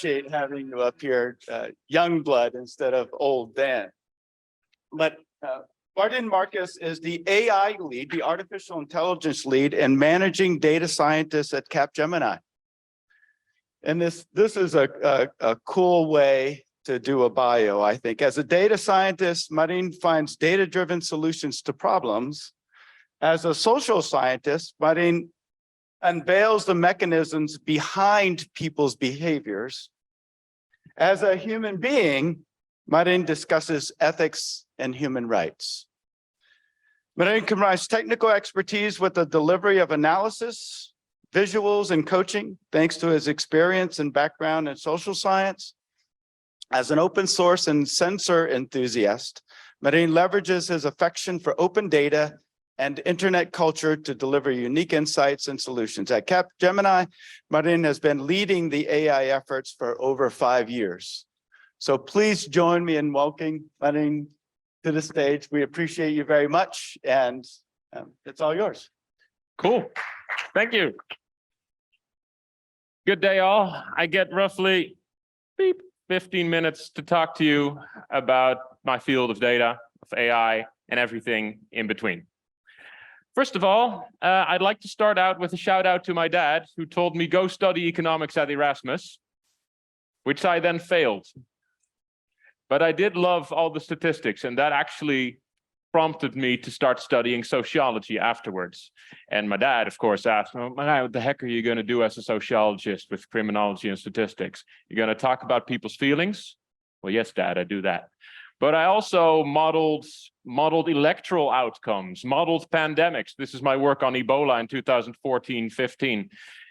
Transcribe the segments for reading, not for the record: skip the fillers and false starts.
appreciate having you up here, young blood instead of old Dan. But Markus is the AI lead, the artificial intelligence lead, and managing data scientist at Capgemini. And this is a cool way to do a bio, I think. As a data scientist, Marijn finds data-driven solutions to problems. As a social scientist, Marijn unveils the mechanisms behind people's behaviors. As a human being, Marijn discusses ethics and human rights. Marijn combines technical expertise with the delivery of analysis, visuals, and coaching, thanks to his experience and background in social science. As an open source and sensor enthusiast, Marijn leverages his affection for open data and internet culture to deliver unique insights and solutions. At Capgemini, Marijn has been leading the AI efforts for over 5 years. So please join me in welcoming Marijn to the stage. We appreciate you very much, and it's all yours. Cool. Thank you. Good day, all. I get roughly 15 minutes to talk to you about my field of data, of AI, and everything in between. First of all, I'd like to start out with a shout out to my dad, who told me go study economics at Erasmus, which I then failed. But I did love all the statistics, and that actually prompted me to start studying sociology afterwards. And my dad, of course, asked, well, Marijn, what the heck are you going to do as a sociologist with criminology and statistics? You're going to talk about people's feelings? Well, yes, Dad, I do that. But I also modeled electoral outcomes, modeled pandemics. This is my work on Ebola in 2014-15.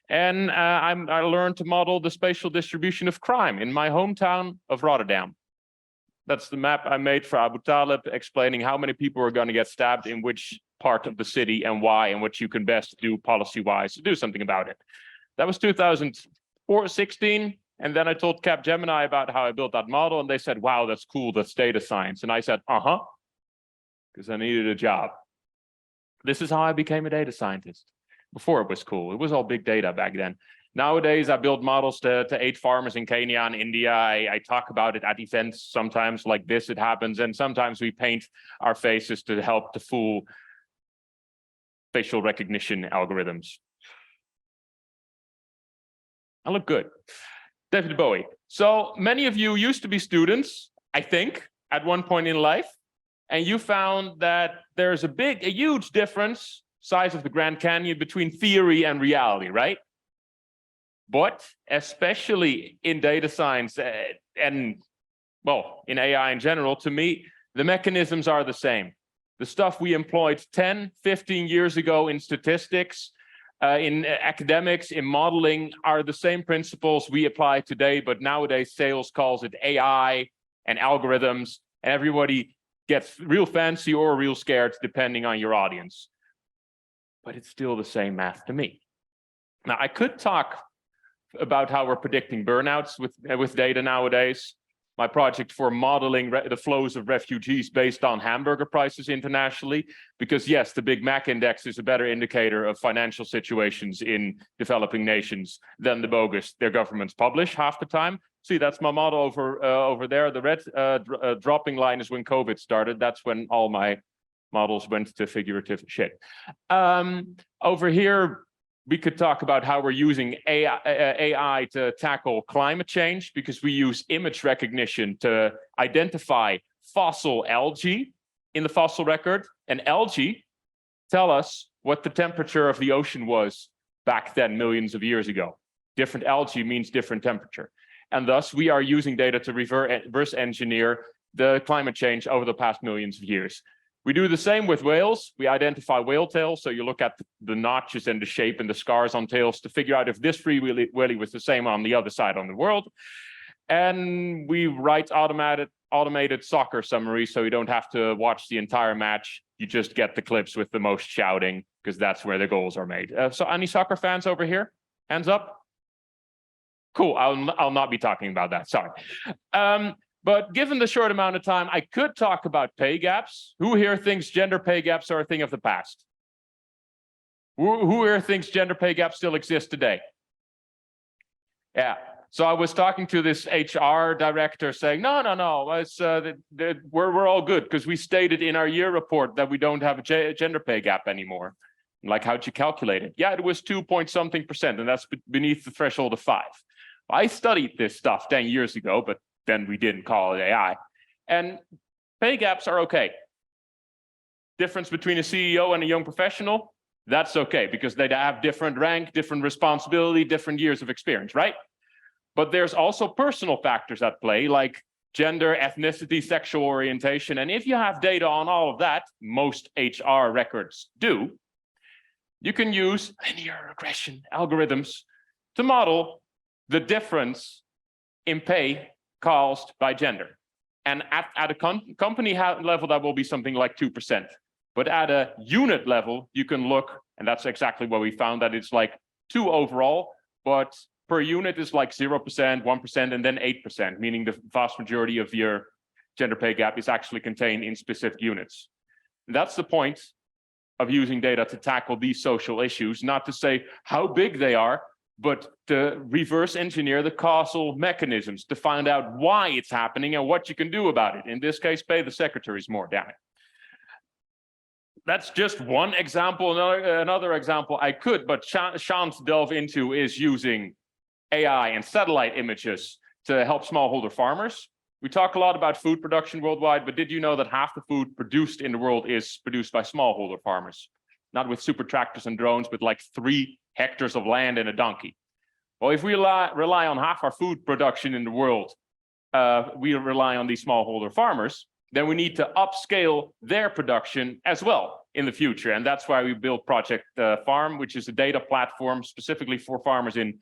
And I learned to model the spatial distribution of crime in my hometown of Rotterdam. That's the map I made for Abu Talib, explaining how many people are going to get stabbed in which part of the city and why, and what you can best do policy-wise to do something about it. That was 2016. And then I told Capgemini about how I built that model, and they said, wow, that's cool, that's data science. And I said, because I needed a job. This is how I became a data scientist. Before it was cool, it was all big data back then. Nowadays, I build models to aid farmers in Kenya and India. I talk about it at events sometimes like this, it happens. And sometimes we paint our faces to help to fool facial recognition algorithms. I look good. David Bowie. So many of you used to be students, I think, at one point in life, and you found that there's a huge difference, size of the Grand Canyon, between theory and reality, right? But especially in data science and, well, in AI in general, to me, the mechanisms are the same. The stuff we employed 10, 15 years ago in statistics, in academics, in modeling, are the same principles we apply today, but nowadays sales calls it AI and algorithms, and everybody gets real fancy or real scared depending on your audience. But it's still the same math to me. Now, I could talk about how we're predicting burnouts with data nowadays. My project for modeling the flows of refugees based on hamburger prices internationally, because yes, the Big Mac index is a better indicator of financial situations in developing nations than the bogus their governments publish half the time. See, that's my model over there. The red dropping line is when COVID started. That's when all my models went to figurative shit. Over here, we could talk about how we're using AI to tackle climate change, because we use image recognition to identify fossil algae in the fossil record. And algae tell us what the temperature of the ocean was back then, millions of years ago. Different algae means different temperature. And thus, we are using data to reverse engineer the climate change over the past millions of years. We do the same with whales. We identify whale tails. So you look at the notches and the shape and the scars on tails to figure out if this free willy was the same on the other side on the world. And we write automated soccer summaries, so you don't have to watch the entire match. You just get the clips with the most shouting, because that's where the goals are made. So any soccer fans over here? Hands up. Cool, I'll not be talking about that, sorry. But given the short amount of time, I could talk about pay gaps. Who here thinks gender pay gaps are a thing of the past? Who here thinks gender pay gaps still exist today? Yeah, So I was talking to this HR director saying, no, it's, we're all good because we stated in our year report that we don't have a gender pay gap anymore. Like, how'd you calculate it? Yeah, it was 2-point-something%, and that's beneath the threshold of 5. I studied this stuff 10 years ago, but then we didn't call it AI. And pay gaps are okay. Difference between a CEO and a young professional, that's okay, because they have different rank, different responsibility, different years of experience, right? But there's also personal factors at play, like gender, ethnicity, sexual orientation. And if you have data on all of that, most HR records do, you can use linear regression algorithms to model the difference in pay caused by gender. And at a company level, that will be something like 2%. But at a unit level, you can look, and that's exactly what we found, that it's like 2 overall, but per unit is like 0%, 1%, and then 8%, meaning the vast majority of your gender pay gap is actually contained in specific units. And that's the point of using data to tackle these social issues, not to say how big they are, but to reverse engineer the causal mechanisms to find out why it's happening and what you can do about it. In this case, pay the secretaries more, damn it. That's just one example. Another example I could, but shan't delve into, is using AI and satellite images to help smallholder farmers. We talk a lot about food production worldwide, but did you know that half the food produced in the world is produced by smallholder farmers? Not with super tractors and drones, but like 3 hectares of land and a donkey. Well, if we rely on half our food production in the world, we rely on these smallholder farmers, then we need to upscale their production as well in the future. And that's why we built Project Farm, which is a data platform specifically for farmers in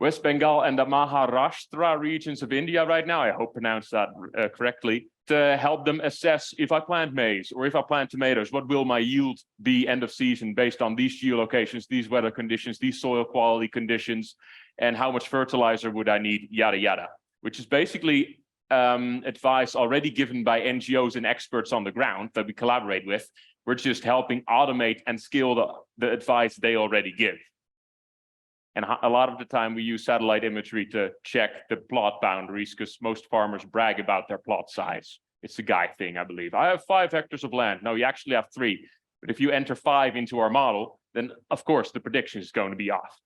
West Bengal and the Maharashtra regions of India right now, I hope I pronounced that correctly, to help them assess, if I plant maize or if I plant tomatoes, what will my yield be end of season based on these geolocations, these weather conditions, these soil quality conditions, and how much fertilizer would I need, yada, yada, which is basically advice already given by NGOs and experts on the ground that we collaborate with. We're just helping automate and scale the advice they already give. And a lot of the time we use satellite imagery to check the plot boundaries, because most farmers brag about their plot size. It's a guy thing, I believe. I have 5 hectares of land. No, you actually have 3. But if you enter 5 into our model, then of course the prediction is going to be off.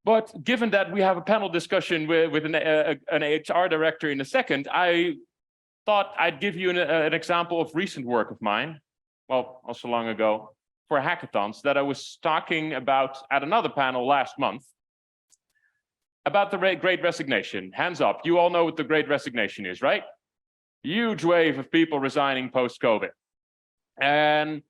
But given that we have a panel discussion with an HR director in a second, I thought I'd give you an example of recent work of mine, well, also long ago, for hackathons that I was talking about at another panel last month about the Great Resignation. Hands up, you all know what the Great Resignation is, right? Huge wave of people resigning post-COVID. And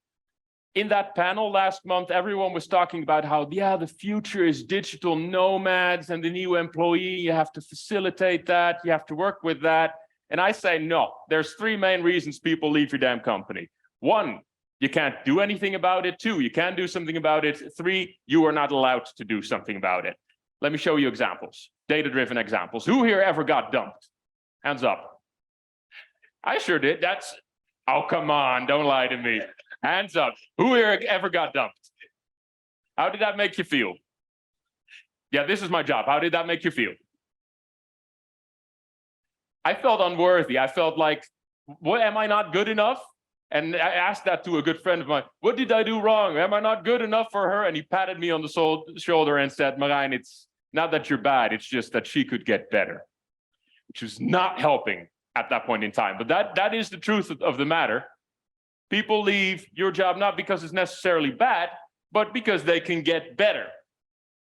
in that panel last month, everyone was talking about how, yeah, the future is digital nomads and the new employee, you have to facilitate that, you have to work with that. And I say, no, there's 3 main reasons people leave your damn company. 1, you can't do anything about it. 2, you can do something about it. 3, you are not allowed to do something about it. Let me show you examples, data-driven examples. Who here ever got dumped? Hands up. I sure did. Oh, come on, don't lie to me. Hands up. Who here ever got dumped? How did that make you feel? Yeah, this is my job. How did that make you feel? I felt unworthy. I felt like, what, am I not good enough? And I asked that to a good friend of mine. What did I do wrong? Am I not good enough for her? And he patted me on the shoulder and said, Marijn, it's not that you're bad. It's just that she could get better, which was not helping at that point in time. But that is the truth of the matter. People leave your job not because it's necessarily bad, but because they can get better.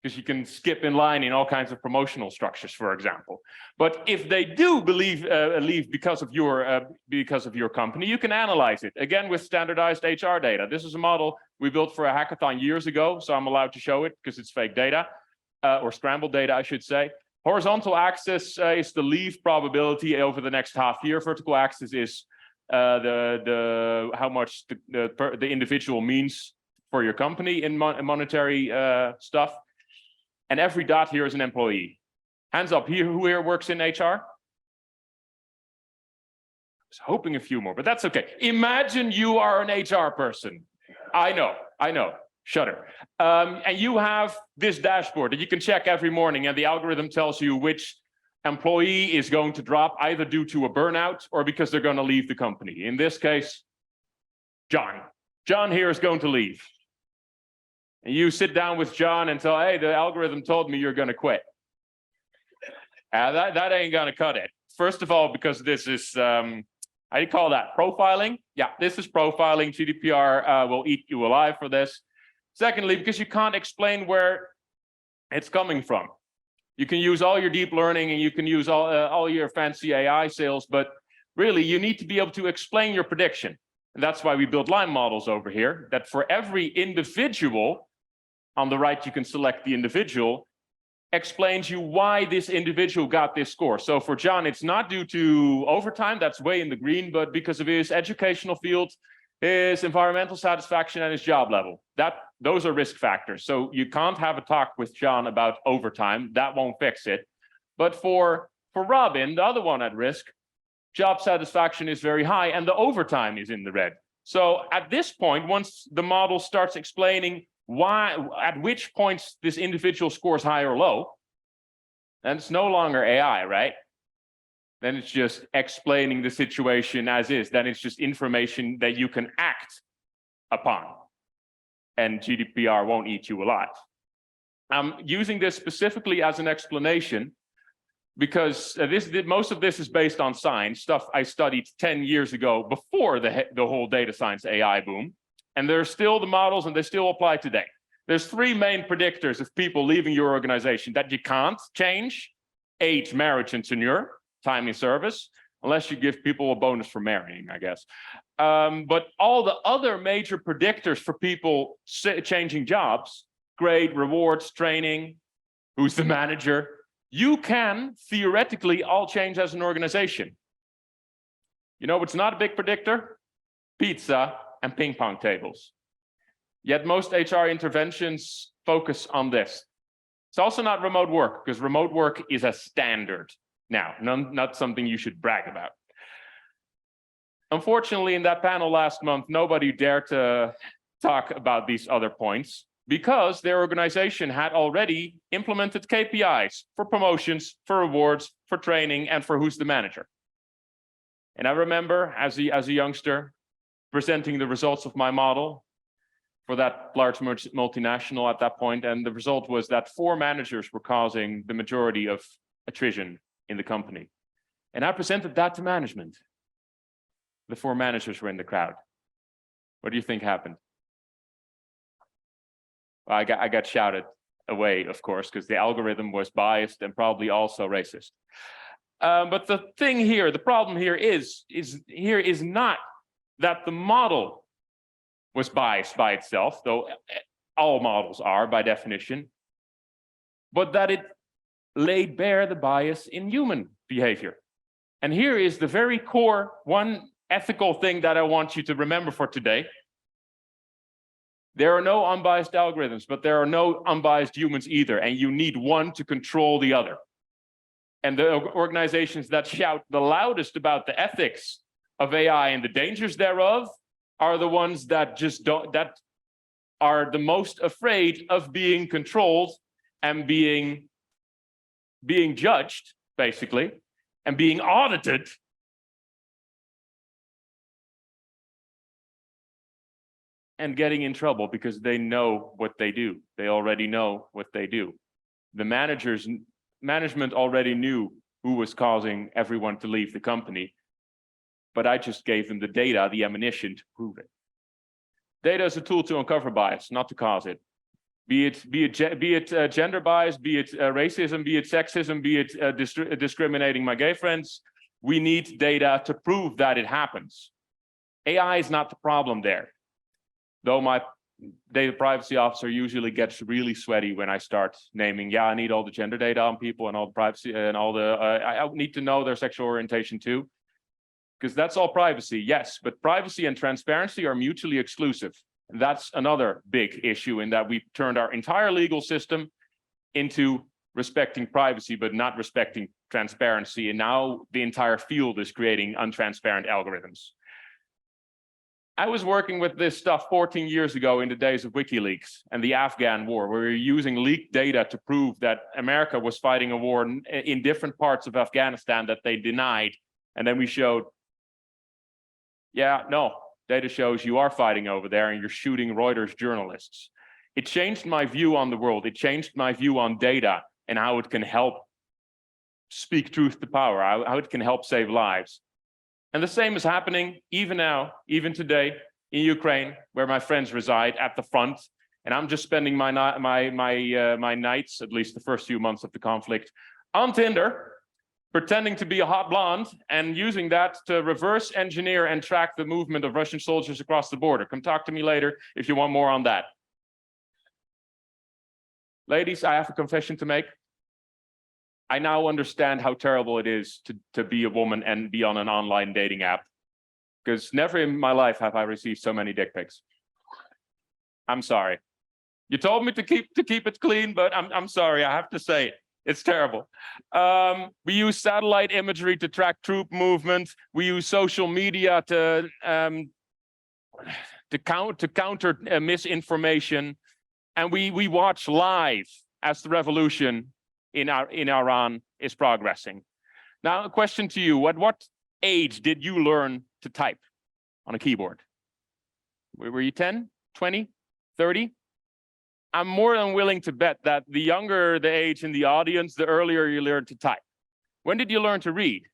Because you can skip in line in all kinds of promotional structures, for example. But if they do leave because of your company, you can analyze it, again, with standardized HR data. This is a model we built for a hackathon years ago, so I'm allowed to show it because it's fake data, or scrambled data, I should say. Horizontal axis is the leave probability over the next half year. Vertical axis is how much the individual means for your company in monetary stuff. And every dot here is an employee. Hands up, who here works in HR? I was hoping a few more, but that's okay. Imagine you are an HR person. I know. Shutter. And you have this dashboard that you can check every morning, and the algorithm tells you which employee is going to drop either due to a burnout or because they're going to leave the company. In this case, John. John here is going to leave. And you sit down with John and tell, hey, the algorithm told me you're going to quit. That ain't going to cut it. First of all, because this is, how do you call that? Profiling? Yeah, this is profiling. GDPR will eat you alive for this. Secondly, because you can't explain where it's coming from. You can use all your deep learning and you can use all your fancy AI sales, but really you need to be able to explain your prediction. And that's why we build line models over here, that for every individual, on the right you can select the individual, explains you why this individual got this score. So for John, it's not due to overtime, that's way in the green, but because of his educational field, his environmental satisfaction and his job level. Those are risk factors. So you can't have a talk with John about overtime, that won't fix it. But for Robin, the other one at risk, job satisfaction is very high and the overtime is in the red. So at this point, once the model starts explaining why, at which points this individual scores high or low, then it's no longer AI, right? Then it's just explaining the situation as is. Then it's just information that you can act upon. And GDPR won't eat you alive. I'm using this specifically as an explanation because most of this is based on science, stuff I studied 10 years ago before the whole data science AI boom. And there's still the models and they still apply today. There's three main predictors of people leaving your organization that you can't change: age, marriage, and tenure, time in service, unless you give people a bonus for marrying, I guess. But all the other major predictors for people changing jobs, grade, rewards, training, who's the manager, you can theoretically all change as an organization. You know what's not a big predictor? Pizza and ping pong tables. Yet most HR interventions focus on this. It's also not remote work, because remote work is a standard now, not something you should brag about. Unfortunately, in that panel last month, nobody dared to talk about these other points because their organization had already implemented KPIs for promotions, for rewards, for training, and for who's the manager. And I remember as a youngster presenting the results of my model for that large multinational at that point, and the result was that 4 managers were causing the majority of attrition in the company. And I presented that to management. The 4 managers were in the crowd. What do you think happened? Well, I got shouted away, of course, because the algorithm was biased and probably also racist. But the thing here, the problem here is not that the model was biased by itself, though all models are by definition, but that it laid bare the bias in human behavior. And here is the very core, one ethical thing that I want you to remember for today. There are no unbiased algorithms, but there are no unbiased humans either, and you need one to control the other. And the organizations that shout the loudest about the ethics of AI and the dangers thereof are the ones that that are the most afraid of being controlled and being judged, basically, and being audited. And getting in trouble because they know what they do. They already know what they do. The management already knew who was causing everyone to leave the company, but I just gave them the data, the ammunition to prove it. Data is a tool to uncover bias, not to cause it. Be it gender bias, be it racism, be it sexism, be it discriminating my gay friends. We need data to prove that it happens. AI is not the problem there. Though my data privacy officer usually gets really sweaty when I start naming, yeah, I need all the gender data on people and all the privacy and all the, I need to know their sexual orientation too. Because that's all privacy, yes, but privacy and transparency are mutually exclusive. And that's another big issue in that we've turned our entire legal system into respecting privacy, but not respecting transparency. And now the entire field is creating untransparent algorithms. I was working with this stuff 14 years ago in the days of WikiLeaks and the Afghan war, where we were using leaked data to prove that America was fighting a war in different parts of Afghanistan that they denied. And then we showed, yeah, no, data shows you are fighting over there and you're shooting Reuters journalists. It changed my view on the world. It changed my view on data and how it can help speak truth to power, how it can help save lives. And the same is happening even now, even today in Ukraine, where my friends reside at the front. And I'm just spending my nights, at least the first few months of the conflict, on Tinder, pretending to be a hot blonde and using that to reverse engineer and track the movement of Russian soldiers across the border. Come talk to me later if you want more on that. Ladies, I have a confession to make. I now understand how terrible it is to be a woman and be on an online dating app, because never in my life have I received so many dick pics. I'm sorry. You told me to keep it clean, but I'm sorry. I have to say it. It's terrible. We use satellite imagery to track troop movement. We use social media to counter misinformation, and we watch live as the revolution in Iran is progressing. Now, a question to you: at what age did you learn to type on a keyboard? Were you 10, 20, 30? I'm more than willing to bet that the younger the age in the audience, the earlier you learn to type. When did you learn to read?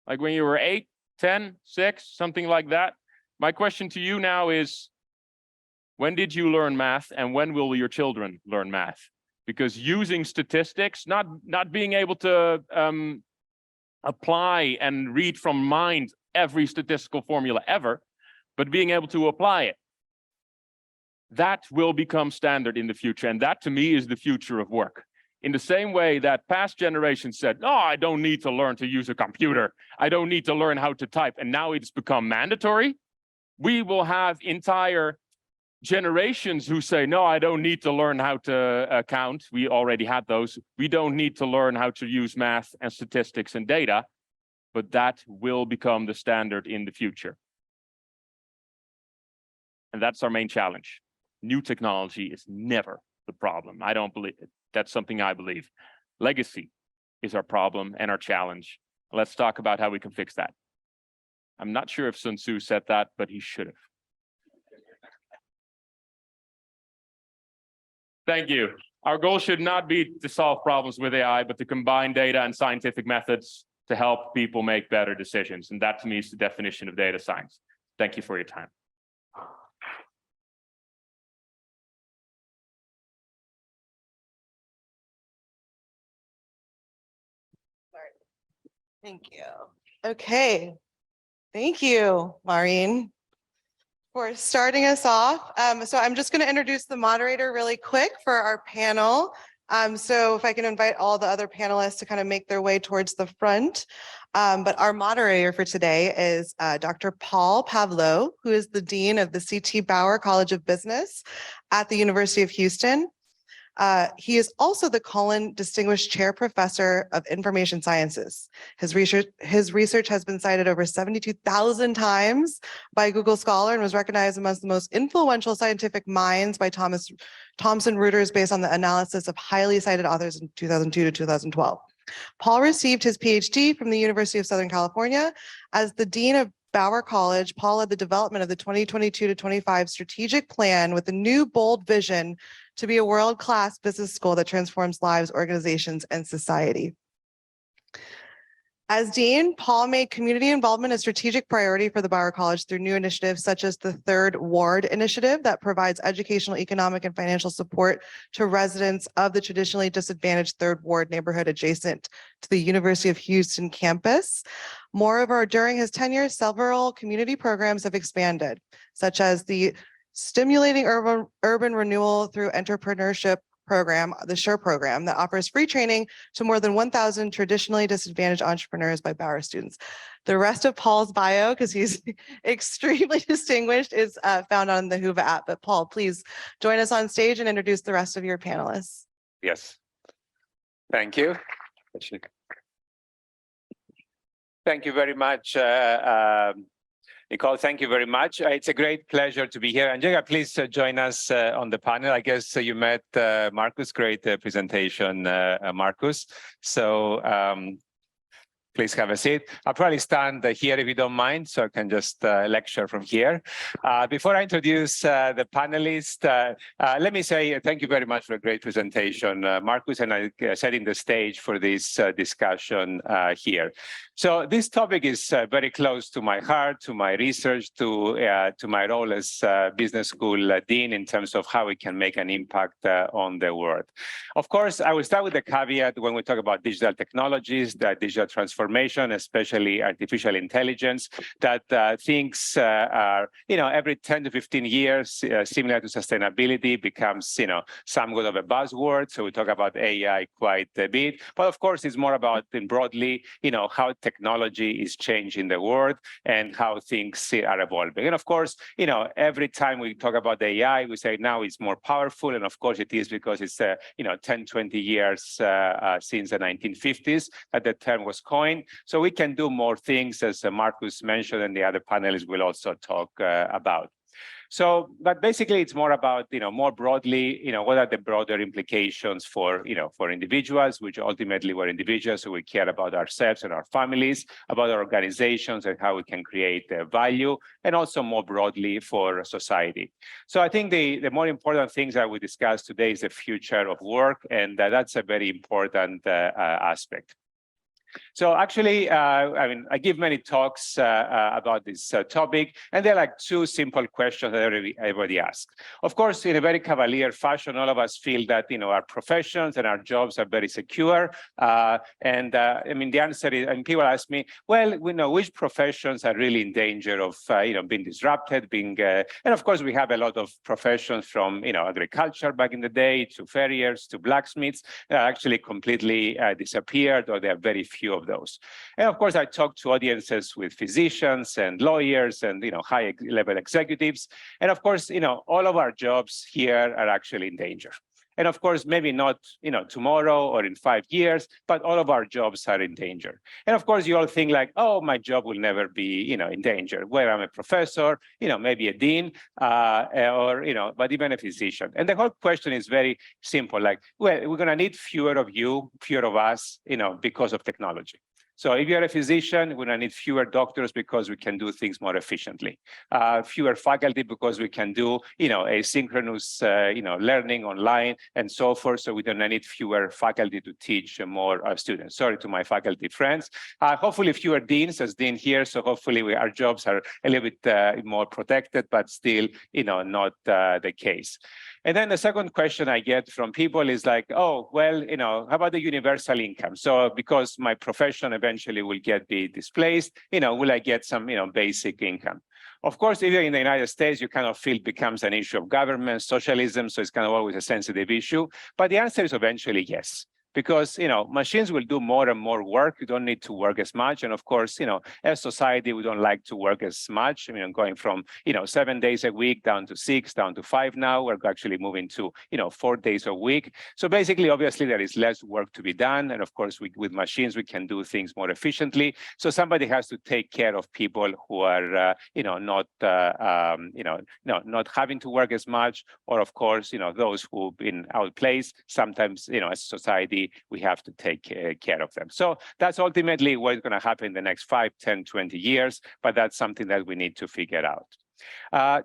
Like when you were 8, 10, 6, something like that? My question to you now is, when did you learn math, and when will your children learn math? Because using statistics, not being able to apply and read from mind every statistical formula ever, but being able to apply it, that will become standard in the future. And that, to me, is the future of work. In the same way that past generations said, "No, I don't need to learn to use a computer. I don't need to learn how to type." And now it's become mandatory. We will have entire generations who say, "No, I don't need to learn how to count." We already had those. We don't need to learn how to use math and statistics and data, but that will become the standard in the future. And that's our main challenge. New technology is never the problem. I don't believe it. That's something I believe. Legacy is our problem and our challenge. Let's talk about how we can fix that. I'm not sure if Sun Tzu said that, but he should have. Thank you. Our goal should not be to solve problems with AI, but to combine data and scientific methods to help people make better decisions. And that, to me, is the definition of data science. Thank you for your time. Thank you. Okay. Thank you, Marijn, for starting us off. So I'm just going to introduce the moderator really quick for our panel. So if I can invite all the other panelists to kind of make their way towards the front. But our moderator for today is Dr. Paul Pavlou, who is the Dean of the C.T. Bauer College of Business at the University of Houston. He is also the Cullen Distinguished Chair Professor of Information Sciences. His research has been cited over 72,000 times by Google Scholar and was recognized amongst the most influential scientific minds by Thomson Reuters based on the analysis of highly cited authors in 2002 to 2012. Paul received his PhD from the University of Southern California. As the Dean of Bauer College, Paul led the development of the 2022 to 25 strategic plan with a new bold vision to be a world-class business school that transforms lives, organizations, and society. As Dean, Paul made community involvement a strategic priority for the Bauer College through new initiatives such as the Third Ward Initiative that provides educational, economic, and financial support to residents of the traditionally disadvantaged Third Ward neighborhood adjacent to the University of Houston campus. Moreover, during his tenure, several community programs have expanded, such as the Stimulating Urban Renewal Through Entrepreneurship program, the SURE program, that offers free training to more than 1,000 traditionally disadvantaged entrepreneurs by Bauer students. The rest of Paul's bio, because he's extremely distinguished, is found on the Whova app. But Paul, please join us on stage and introduce the rest of your panelists. Yes. Thank you. Thank you very much, Nicole, thank you very much. It's a great pleasure to be here. Angelica, please join us on the panel. I guess you met Markus. Great presentation, Markus. So please have a seat. I'll probably stand here if you don't mind, so I can just lecture from here. Before I introduce the panelists, let me say thank you very much for a great presentation, Markus, and I setting the stage for this discussion here. So this topic is very close to my heart, to my research, to my role as business school dean in terms of how we can make an impact on the world. Of course, I will start with the caveat when we talk about digital technologies, that digital transformation, especially artificial intelligence, that things are, every 10 to 15 years, similar to sustainability, becomes, somewhat of a buzzword. So we talk about AI quite a bit, but of course, it's more about broadly, how technology is changing the world and how things are evolving. And of course, every time we talk about AI, we say now it's more powerful. And of course it is because it's, 10, 20 years since the 1950s that the term was coined. So we can do more things, as Markus mentioned, and the other panelists will also talk about. So, but basically it's more about, more broadly, what are the broader implications for, for individuals, which ultimately we're individuals, so we care about ourselves and our families, about our organizations and how we can create value, and also more broadly for society. So I think the more important things that we discuss today is the future of work, and that's a very important aspect. So actually, I give many talks about this topic, and there are like two simple questions that everybody asks. Of course, in a very cavalier fashion, all of us feel that our professions and our jobs are very secure. The answer is, and people ask me, well, we know which professions are really in danger of being disrupted, and of course we have a lot of professions from agriculture back in the day to farriers to blacksmiths that actually completely disappeared, or there are very few of those. And of course, I talk to audiences with physicians and lawyers and high-level executives. And of course, all of our jobs here are actually in danger. And of course, maybe not tomorrow or in 5 years, but all of our jobs are in danger. And of course, you all think like, oh, my job will never be in danger. Where I'm a professor, maybe a dean, but even a physician. And the whole question is very simple. Like, well, we're going to need fewer of you, fewer of us, because of technology. So if you're a physician, we're going to need fewer doctors because we can do things more efficiently. Fewer faculty because we can do, asynchronous, learning online and so forth. So we don't need fewer faculty to teach more students. Sorry to my faculty friends. Hopefully fewer deans as dean here. So hopefully our jobs are a little bit more protected, but still, not the case. And then the second question I get from people is like, oh, well, how about the universal income? So because my profession eventually will be displaced, will I get some, basic income? Of course, if you're in the United States, you kind of feel it becomes an issue of government, socialism, so it's kind of always a sensitive issue. But the answer is eventually yes. Because, machines will do more and more work. You don't need to work as much. And of course, as society, we don't like to work as much. Going from, 7 days a week down to 6, down to 5 now. We're actually moving to, 4 days a week. So basically, obviously, there is less work to be done. And of course, with machines, we can do things more efficiently. So somebody has to take care of people who are, not having to work as much. Or of course, those who've been outplaced. Sometimes, as a society, we have to take care of them. So that's ultimately what's going to happen in the next 5, 10, 20 years, but that's something that we need to figure out.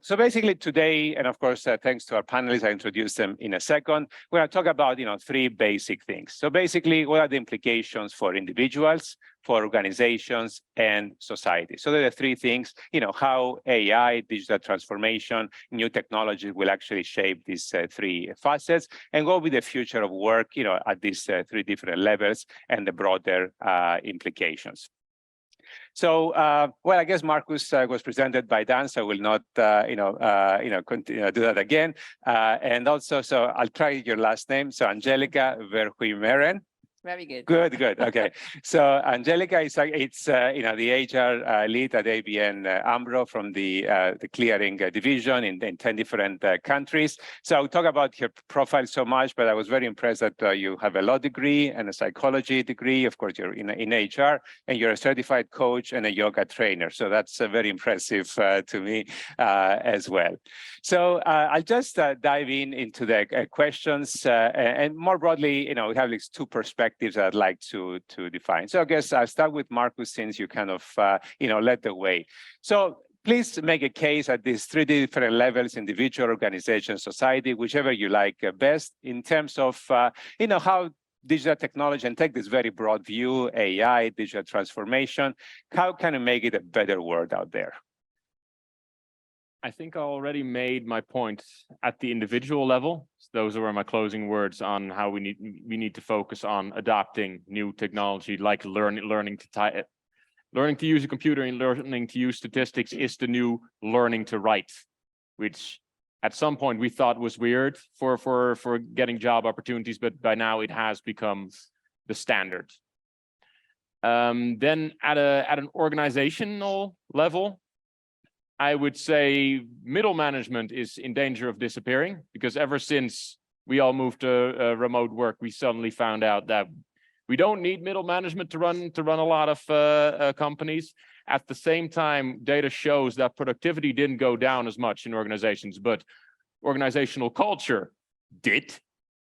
So basically today, and of course, thanks to our panelists, I introduce them in a second, we're going to talk about, 3 basic things. So basically, what are the implications for individuals, for organizations, and society? So there are 3 things, how AI, digital transformation, new technology will actually shape these 3 facets, and what will be the future of work, at these 3 different levels and the broader implications. So, well, I guess Markus was presented by Dan, so I will not, continue, do that again. And also, so I'll try your last name. So Angelica Verwijmeren. Very good. Good, good. Okay. So Angelica is the HR lead at ABN AMRO from the clearing division in 10 different countries. So I'll talk about your profile so much, but I was very impressed that you have a law degree and a psychology degree. Of course, you're in HR, and you're a certified coach and a yoga trainer. So that's very impressive to me as well. So I'll just dive into the questions, and more broadly, we have these two perspectives I'd like to define. So I guess I'll start with Markus, since you kind of led the way. So please make a case at these three different levels: individual, organization, society, whichever you like best, in terms of how digital technology, and take this very broad view, AI, digital transformation, how can we make it a better world out there? I think I already made my point at the individual level. Those were my closing words on how we need to focus on adopting new technology, like learning to use a computer and learning to use statistics is the new learning to write, which at some point we thought was weird for getting job opportunities, but by now it has become the standard. Then at an organizational level, I would say middle management is in danger of disappearing, because ever since we all moved to remote work, we suddenly found out that we don't need middle management to run a lot of companies. At the same time, data shows that productivity didn't go down as much in organizations, but organizational culture did,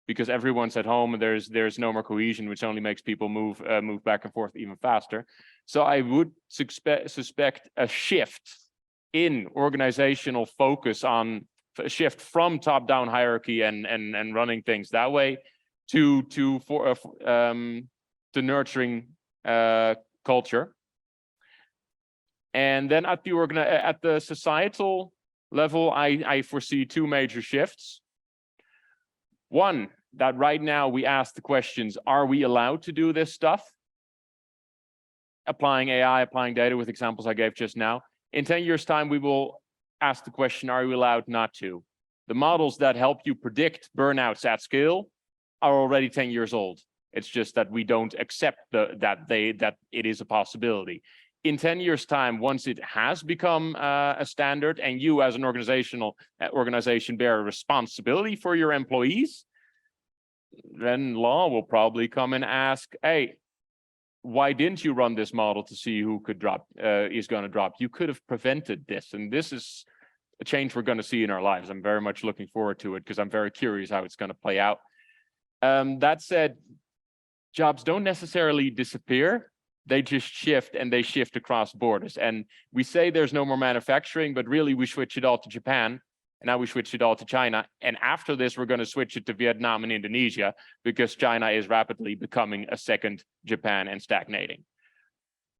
because everyone's at home and there's no more cohesion, which only makes people move back and forth even faster. So I would suspect a shift in organizational focus, on a shift from top-down hierarchy and running things that way to nurturing culture. And then at the societal level, I foresee two major shifts. One, that right now we ask the questions: are we allowed to do this stuff? Applying AI, applying data with examples I gave just now. In 10 years' time, we will ask the question: are you allowed not to? The models that help you predict burnouts at scale are already 10 years old. It's just that we don't accept that it is a possibility. In 10 years' time, once it has become a standard, and you as an organization bear a responsibility for your employees, then law will probably come and ask, hey, why didn't you run this model to see who could is going to drop? You could have prevented this. And this is a change we're going to see in our lives. I'm very much looking forward to it, because I'm very curious how it's going to play out. That said, jobs don't necessarily disappear. They just shift, and they shift across borders. And we say there's no more manufacturing, but really we switch it all to Japan. And now we switch it all to China. And after this, we're going to switch it to Vietnam and Indonesia, because China is rapidly becoming a second Japan and stagnating.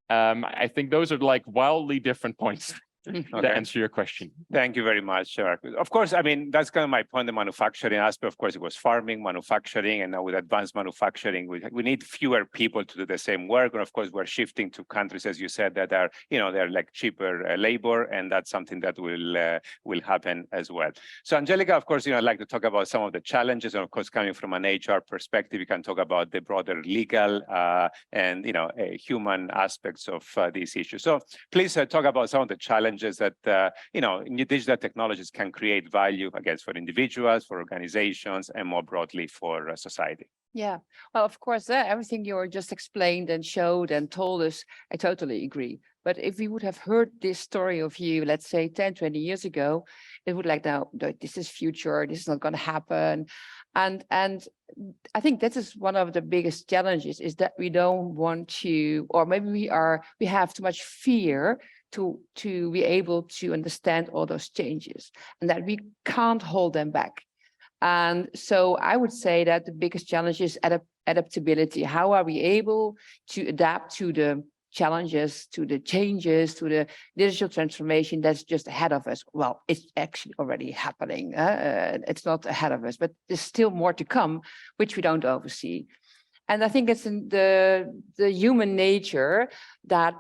I think those are like wildly different points to answer your question. Thank you very much, Markus. Of course, I mean, that's kind of my point, the manufacturing aspect. Of course, it was farming, manufacturing, and now with advanced manufacturing, we need fewer people to do the same work. And of course, we're shifting to countries, as you said, that are, they're like cheaper labor, and that's something that will happen as well. So Angelica, of course, I'd like to talk about some of the challenges, and of course, coming from an HR perspective, you can talk about the broader legal and human aspects of these issues. So please talk about some of the challenges that new digital technologies can create value, I guess, for individuals, for organizations, and more broadly for society. Yeah, well, of course, everything you just explained and showed and told us, I totally agree. But if we would have heard this story of you, let's say 10, 20 years ago, it would like, no, this is future, this is not going to happen. And I think this is one of the biggest challenges, is that we don't want to, or maybe we have too much fear to be able to understand all those changes, and that we can't hold them back. And so I would say that the biggest challenge is adaptability. How are we able to adapt to the challenges, to the changes, to the digital transformation that's just ahead of us? Well, it's actually already happening. It's not ahead of us, but there's still more to come, which we don't oversee. And I think it's in the human nature that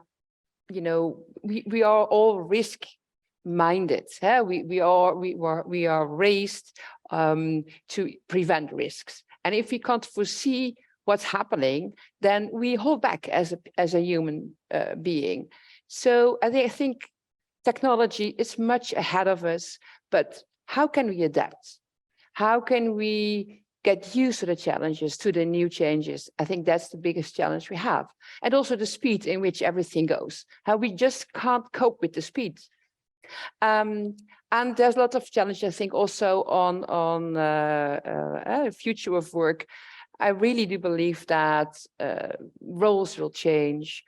we are all risk-minded. We are raised to prevent risks. And if we can't foresee what's happening, then we hold back as a human being. So I think technology is much ahead of us, but how can we adapt? How can we get used to the challenges, to the new changes? I think that's the biggest challenge we have. And also the speed in which everything goes. How we just can't cope with the speed. And there's a lot of challenges, I think, also on future of work. I really do believe that roles will change,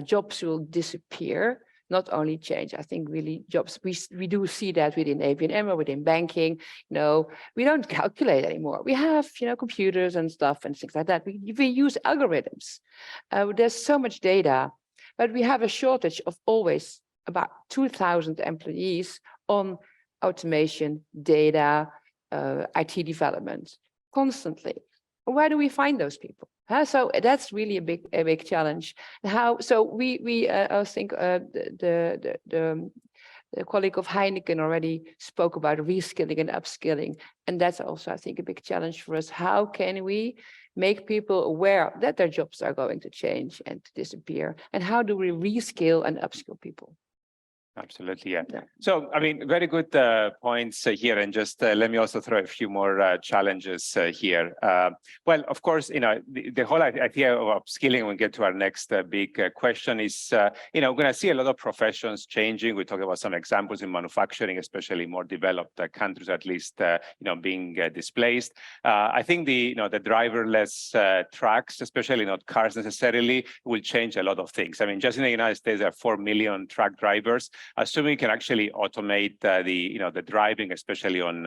jobs will disappear, not only change. I think really jobs, we do see that within ABN AMRO, within banking. We don't calculate anymore. We have, computers and stuff and things like that. We use algorithms. There's so much data, but we have a shortage of always about 2,000 employees on automation, data, IT development, constantly. Where do we find those people? So that's really a big challenge. So I think the colleague of Heineken already spoke about reskilling and upskilling, and that's also, I think, a big challenge for us. How can we make people aware that their jobs are going to change and to disappear, and how do we reskill and upskill people? Absolutely, yeah. So, I mean, very good points here, and just let me also throw a few more challenges here. Well, of course, the whole idea of upskilling, when we get to our next big question, is, we're going to see a lot of professions changing. We talk about some examples in manufacturing, especially more developed countries, at least, being displaced. I think the driverless trucks, especially not cars necessarily, will change a lot of things. I mean, just in the United States, there are 4 million truck drivers. Assuming we can actually automate the driving, especially on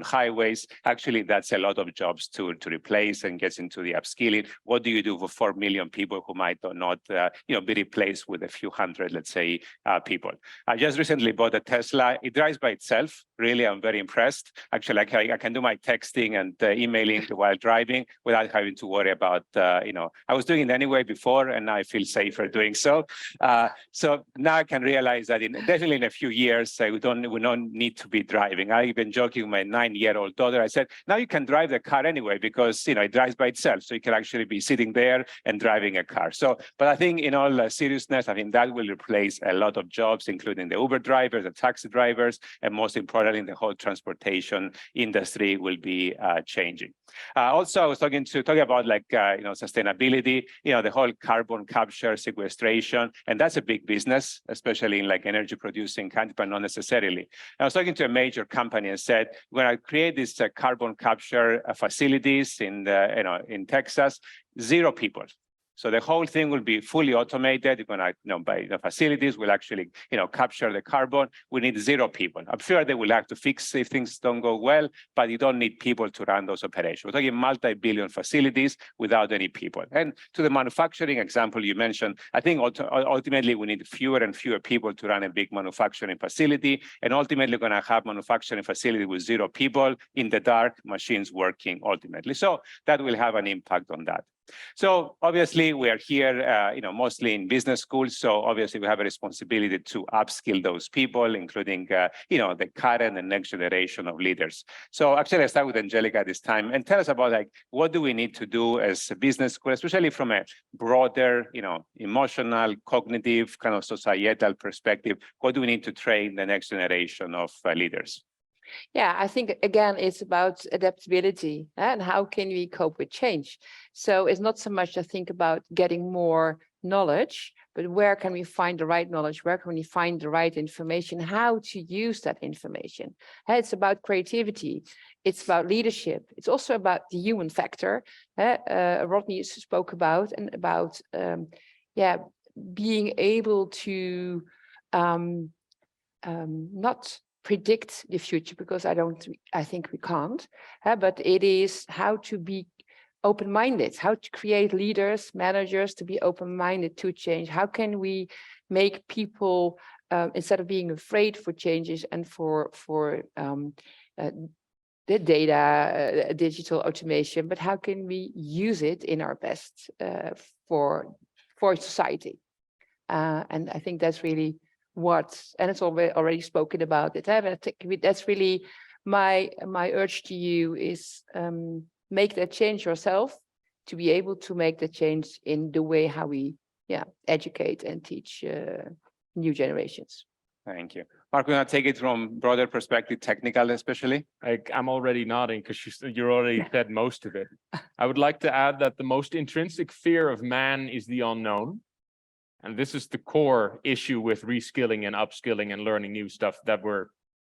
highways, actually that's a lot of jobs to replace, and gets into the upskilling. What do you do for 4 million people who might not be replaced with a few hundred, let's say, people? I just recently bought a Tesla. It drives by itself. Really, I'm very impressed. Actually, I can do my texting and emailing while driving without having to worry about I was doing it anyway before, and now I feel safer doing so. So now I can realize that definitely in a few years, we don't need to be driving. I've been joking with my 9-year-old daughter. I said, now you can drive the car anyway, because it drives by itself. So you can actually be sitting there and driving a car. So, but I think in all seriousness, I think that will replace a lot of jobs, including the Uber drivers, the taxi drivers, and most importantly, the whole transportation industry will be changing. Also, I was talking about sustainability, the whole carbon capture, sequestration, and that's a big business, especially in energy producing countries, but not necessarily. I was talking to a major company and said, when I create these carbon capture facilities in Texas, 0 people. So the whole thing will be fully automated. You're going to, by the facilities will actually, capture the carbon. We need 0 people. I'm sure they will have to fix if things don't go well, but you don't need people to run those operations. We're talking multi-billion facilities without any people. And to the manufacturing example you mentioned, I think ultimately we need fewer and fewer people to run a big manufacturing facility. And ultimately we're going to have manufacturing facility with 0 people in the dark, machines working ultimately. So that will have an impact on that. So obviously we are here, mostly in business schools. So obviously we have a responsibility to upskill those people, including, the current and next generation of leaders. So actually I start with Angelica this time, and tell us about what do we need to do as a business school, especially from a broader, emotional, cognitive, kind of societal perspective. What do we need to train the next generation of leaders? Yeah, I think, again, it's about adaptability and how can we cope with change. So it's not so much, I think, about getting more knowledge, but where can we find the right knowledge? Where can we find the right information? How to use that information? It's about creativity. It's about leadership. It's also about the human factor. Rodney spoke about, and about, being able to not predict the future, because I think we can't, but it is how to be open-minded, how to create leaders, managers to be open-minded to change. How can we make people, instead of being afraid for changes and for the data, digital automation, but how can we use it in our best for society? And I think that's really and it's already spoken about it. I think that's really my urge to you is make that change yourself, to be able to make the change in the way how we educate and teach new generations. Thank you. Mark, we're going to take it from broader perspective, technical especially. I'm already nodding because you already said most of it. I would like to add that the most intrinsic fear of man is the unknown. And this is the core issue with reskilling and upskilling and learning new stuff, that we're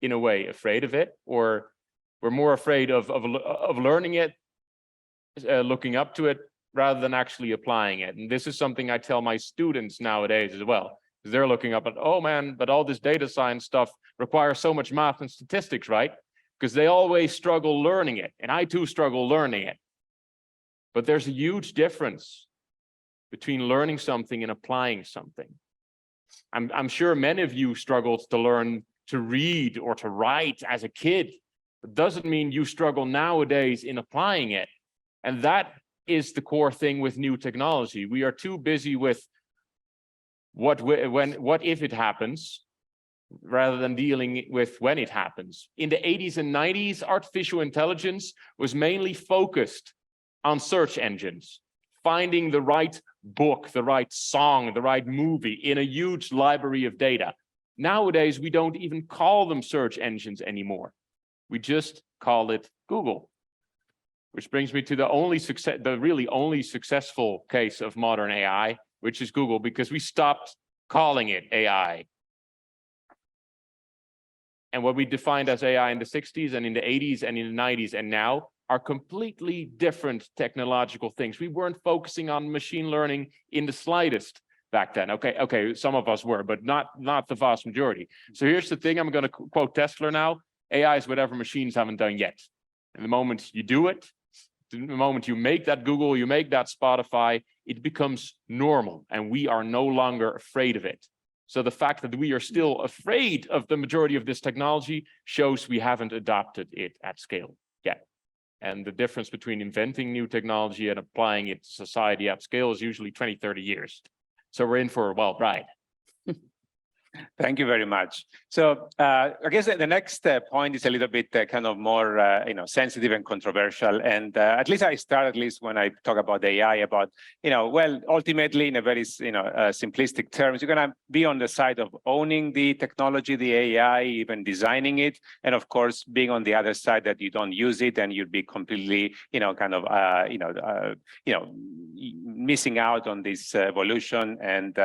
in a way afraid of it, or we're more afraid of learning it, looking up to it, rather than actually applying it. And this is something I tell my students nowadays as well. They're looking up at, oh man, but all this data science stuff requires so much math and statistics, right? Because they always struggle learning it. And I too struggle learning it. But there's a huge difference between learning something and applying something. I'm sure many of you struggled to learn to read or to write as a kid. It doesn't mean you struggle nowadays in applying it. And that is the core thing with new technology. We are too busy with what if it happens, rather than dealing with when it happens. In the 80s and 90s, artificial intelligence was mainly focused on search engines, finding the right book, the right song, the right movie in a huge library of data. Nowadays, we don't even call them search engines anymore. We just call it Google. Which brings me to the really only successful case of modern AI, which is Google, because we stopped calling it AI. And what we defined as AI in the 60s and in the 80s and in the 90s and now are completely different technological things. We weren't focusing on machine learning in the slightest back then. Okay, some of us were, but not the vast majority. So here's the thing, I'm going to quote Tesla now. AI is whatever machines haven't done yet. And the moment you do it, the moment you make that Google, you make that Spotify, it becomes normal, and we are no longer afraid of it. So the fact that we are still afraid of the majority of this technology shows we haven't adopted it at scale yet. And the difference between inventing new technology and applying it to society at scale is usually 20, 30 years. So we're in for a wild ride. Thank you very much. So I guess the next point is a little bit kind of more sensitive and controversial. And at least I start, at least when I talk about AI, about well, ultimately in a very simplistic terms, you're going to be on the side of owning the technology, the AI, even designing it, and of course being on the other side that you don't use it and you'd be completely missing out on this evolution, and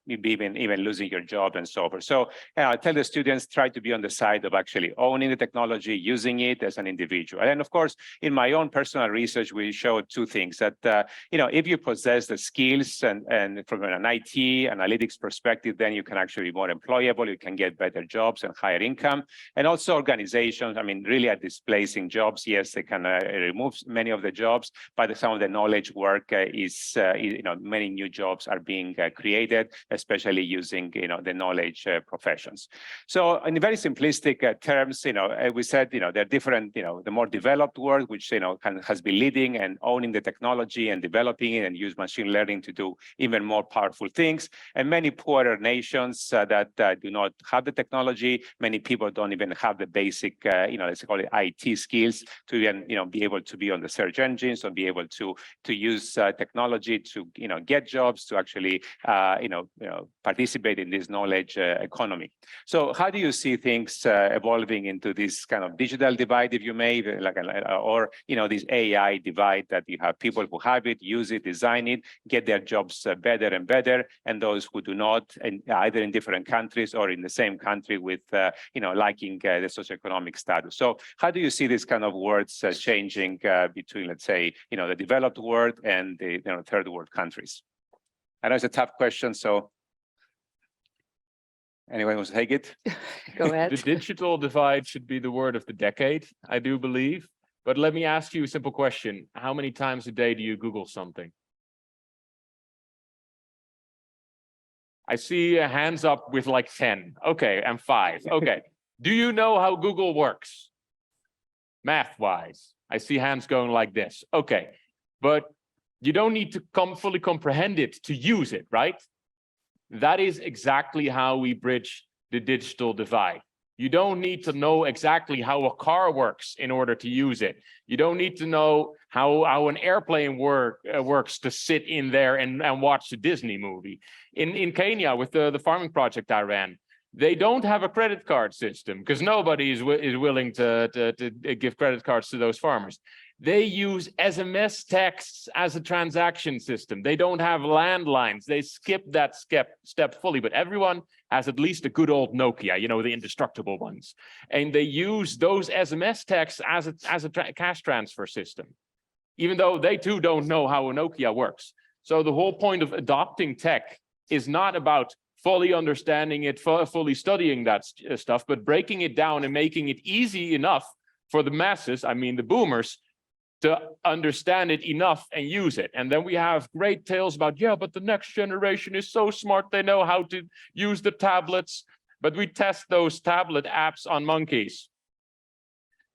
maybe even losing your job and so forth. So I tell the students, try to be on the side of actually owning the technology, using it as an individual. And of course, in my own personal research, we showed two things, that if you possess the skills and from an IT analytics perspective, then you can actually be more employable, you can get better jobs and higher income. And also organizations, I mean, really are displacing jobs. Yes, they can remove many of the jobs, but some of the knowledge work is many new jobs are being created, especially using the knowledge professions. So in very simplistic terms, we said, there are different, the more developed world, which, has been leading and owning the technology and developing it and use machine learning to do even more powerful things. And many poorer nations that do not have the technology, many people don't even have the basic, let's call it IT skills to even, be able to be on the search engines or be able to use technology to, get jobs, to actually, participate in this knowledge economy. So how do you see things evolving into this kind of digital divide, if you may, or this AI divide, that you have people who have it, use it, design it, get their jobs better and better, and those who do not, and either in different countries or in the same country with liking the socioeconomic status. So how do you see this kind of words changing between, let's say, the developed world and the third world countries? I know it's a tough question, so anyone wants to take it? Go ahead. The digital divide should be the word of the decade, I do believe. But let me ask you a simple question. How many times a day do you Google something? I see hands up with like 10. Okay, and 5. Okay. Do you know how Google works? Math-wise. I see hands going like this. Okay. But you don't need to fully comprehend it to use it, right? That is exactly how we bridge the digital divide. You don't need to know exactly how a car works in order to use it. You don't need to know how an airplane works to sit in there and watch a Disney movie. In Kenya, with the farming project I ran, they don't have a credit card system because nobody is willing to give credit cards to those farmers. They use SMS texts as a transaction system. They don't have landlines. They skip that step fully, but everyone has at least a good old Nokia, you know, the indestructible ones. And they use those SMS texts as a cash transfer system, even though they too don't know how a Nokia works. So the whole point of adopting tech is not about fully understanding it, fully studying that stuff, but breaking it down and making it easy enough for the masses, I mean the boomers, to understand it enough and use it. And then we have great tales about, yeah, but the next generation is so smart, they know how to use the tablets, but we test those tablet apps on monkeys.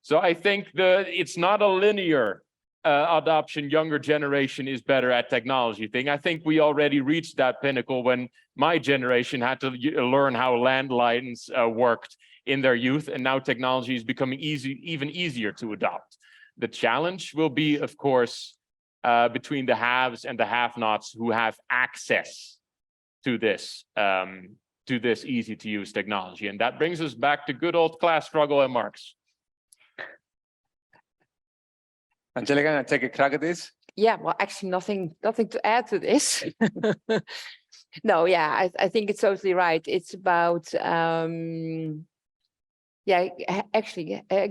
So I think it's not a linear adoption, younger generation is better at technology thing. I think we already reached that pinnacle when my generation had to learn how landlines worked in their youth, and now technology is becoming even easier to adopt. The challenge will be, of course, between the haves and the have-nots who have access to this easy-to-use technology. And that brings us back to good old class struggle and Marx. Angelica, take a crack at this. Yeah, well, actually nothing to add to this. No, yeah, I think it's totally right. It's about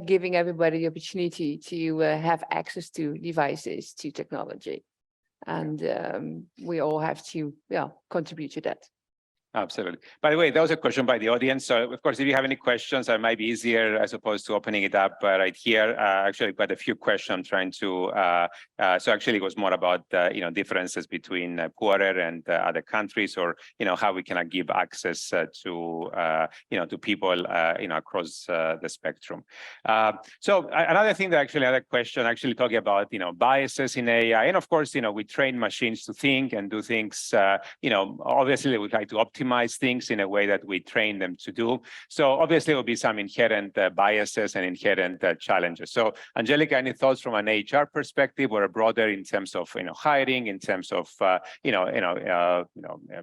giving everybody the opportunity to have access to devices, to technology. And we all have to contribute to that. Absolutely. By the way, that was a question by the audience. So, of course, if you have any questions, it might be easier as opposed to opening it up right here. Actually, quite a few questions I'm trying to. So, actually, it was more about differences between poorer and other countries, or how we can give access to people across the spectrum. So, another thing that another question talking about biases in AI, and of course, we train machines to think and do things. Obviously, we try to optimize things in a way that we train them to do. So obviously, there will be some inherent biases and inherent challenges. So, Angelica, any thoughts from an HR perspective, or a broader in terms of hiring, in terms of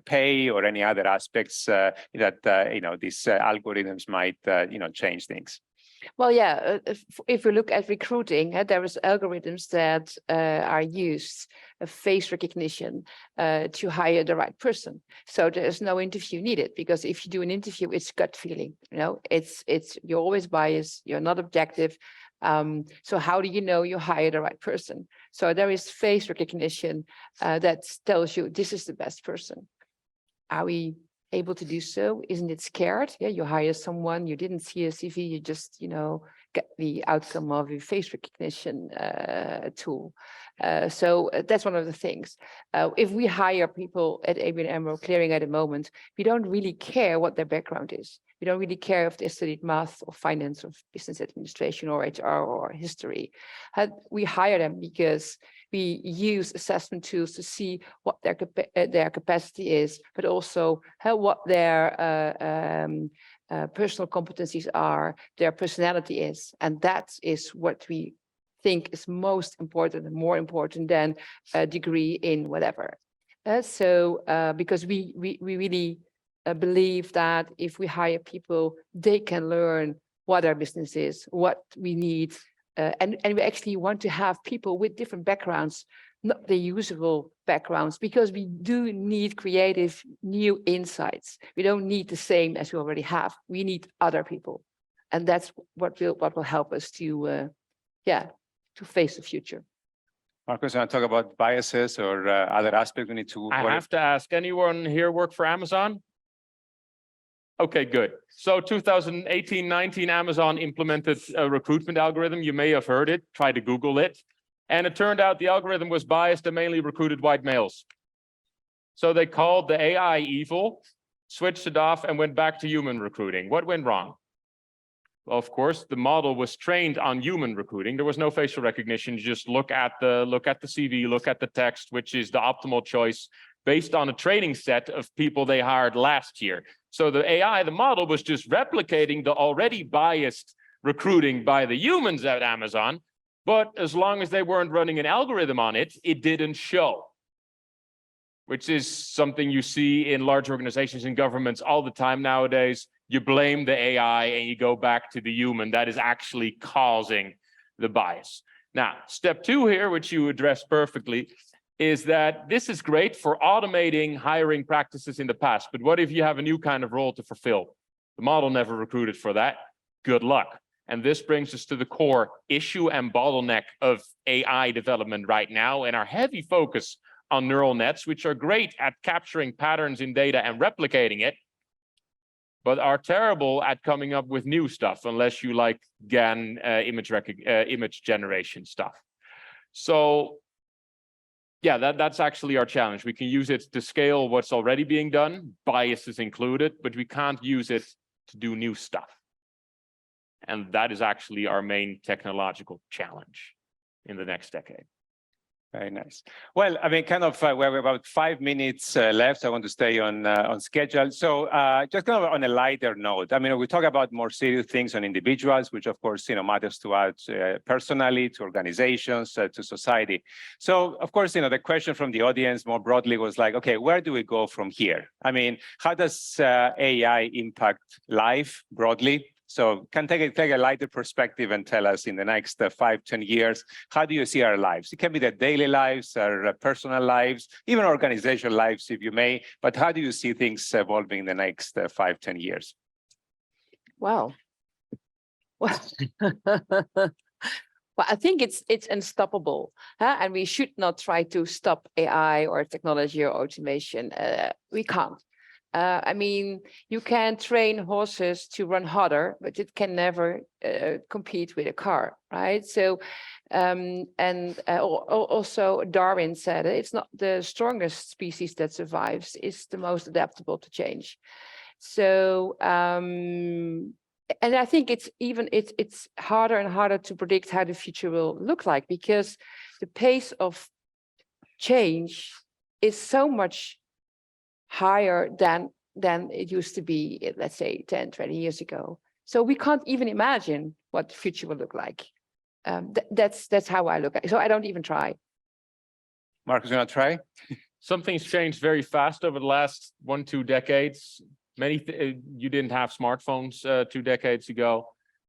pay, or any other aspects that these algorithms might change things? Well, yeah, if we look at recruiting, there is algorithms that are used, face recognition, to hire the right person. So there's no interview needed, because if you do an interview, it's gut feeling. You're always biased. You're not objective. So how do you know you hire the right person? So there is face recognition that tells you this is the best person. Are we able to do so? Isn't it scared? Yeah, you hire someone, you didn't see a CV, you just get the outcome of a face recognition tool. So that's one of the things. If we hire people at ABN AMRO Clearing at the moment, we don't really care what their background is. We don't really care if they studied math or finance or business administration or HR or history. We hire them because we use assessment tools to see what their capacity is, but also what their personal competencies are, their personality is. And that is what we think is most important and more important than a degree in whatever. Because we really believe that if we hire people, they can learn what our business is, what we need. And we actually want to have people with different backgrounds, not the usual backgrounds, because we do need creative new insights. We don't need the same as we already have. We need other people. And that's what will help us to face the future. Markus, you want to talk about biases or other aspects we need to? I have to ask, anyone here work for Amazon? Okay, good. So 2018-19, Amazon implemented a recruitment algorithm. You may have heard it, try to Google it. And it turned out the algorithm was biased and mainly recruited white males. So they called the AI evil, switched it off, and went back to human recruiting. What went wrong? Well, of course, the model was trained on human recruiting. There was no facial recognition. You just look at the CV, look at the text, which is the optimal choice based on a training set of people they hired last year. So the AI, the model, was just replicating the already biased recruiting by the humans at Amazon. But as long as they weren't running an algorithm on it, it didn't show. Which is something you see in large organizations and governments all the time nowadays. You blame the AI and you go back to the human that is actually causing the bias. Now, step 2 here, which you addressed perfectly, is that this is great for automating hiring practices in the past. But what if you have a new kind of role to fulfill? The model never recruited for that. Good luck. And this brings us to the core issue and bottleneck of AI development right now, and our heavy focus on neural nets, which are great at capturing patterns in data and replicating it, but are terrible at coming up with new stuff, unless you like GAN image generation stuff. So yeah, that's actually our challenge. We can use it to scale what's already being done, biases included, but we can't use it to do new stuff. And that is actually our main technological challenge in the next decade. Very nice. Well, I mean, kind of, we have about 5 minutes left. I want to stay on schedule. So just kind of on a lighter note, I mean, we talk about more serious things on individuals, which of course, matters to us personally, to organizations, to society. So of course, the question from the audience more broadly was like, okay, where do we go from here? I mean, how does AI impact life broadly? So can take a lighter perspective and tell us in the next 5-10 years, how do you see our lives? It can be the daily lives, our personal lives, even organizational lives, if you may, but how do you see things evolving in the next 5-10 years? Wow. Well, well, I think it's unstoppable, huh? And we should not try to stop AI or technology or automation. We can't. I mean, you can train horses to run harder, but it can never compete with a car, right? So, also Darwin said it's not the strongest species that survives; it's the most adaptable to change. So, and I think it's harder and harder to predict how the future will look like, because the pace of change is so much higher than it used to be, let's say 10, 20 years ago. So we can't even imagine what the future will look like. That's how I look at it. So I don't even try. Markus, you want to try? Something's changed very fast over the last 1-2 decades. You didn't have smartphones 2 decades ago.